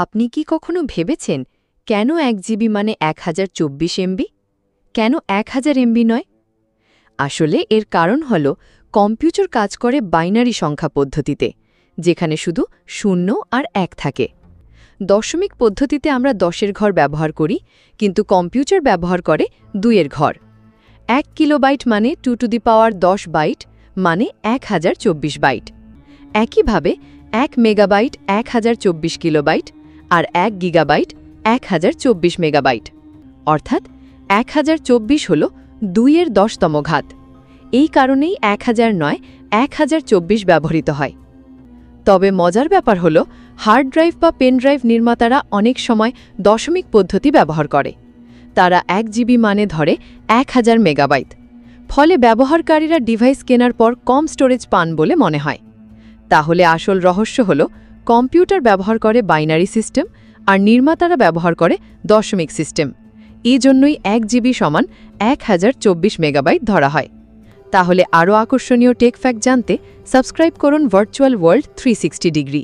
আপনি কি কখনো ভেবেছেন কেন 1 জিবি মানে 1024 এমবি? কেন 1000 এমবি নয়? আসলে এর কারণ হল কম্পিউটার কাজ করে বাইনারি সংখ্যা পদ্ধতিতে, যেখানে শুধু 0 আর 1 থাকে। দশমিক পদ্ধতিতে আমরা 10-এর ঘর ব্যবহার করি, কিন্তু কম্পিউটার ব্যবহার করে 2-এর ঘর। 1 কিলোবাইট মানে 2 টু দি পাওয়ার 10 বাইট মানে 1024 বাইট। একইভাবে 1 মেগাবাইট 1024 কিলোবাইট আর 1 গিগাবাইট 1024 মেগাবাইট। অর্থাৎ 1024 হল 2-এর 10তম ঘাত। এই কারণেই 1000 নয় 1024 ব্যবহৃত হয়। তবে মজার ব্যাপার হল, হার্ড ড্রাইভ বা পেন ড্রাইভ নির্মাতারা অনেক সময় দশমিক পদ্ধতি ব্যবহার করে। তারা 1 জিবি মানে ধরে 1000 মেগাবাইট। ফলে ব্যবহারকারীরা ডিভাইস কেনার পর কম স্টোরেজ পান বলে মনে হয়। তাহলে আসল রহস্য হল, কম্পিউটার ব্যবহার করে বাইনারি সিস্টেম আর নির্মাতারা ব্যবহার করে দশমিক সিস্টেম। এই জন্যই 1 জিবি সমান 1024 মেগাবাইট ধরা হয়। তাহলে আরও আকর্ষণীয় টেক ফ্যাক্ট জানতে সাবস্ক্রাইব করুন ভার্চুয়াল ওয়ার্ল্ড 360 ডিগ্রি।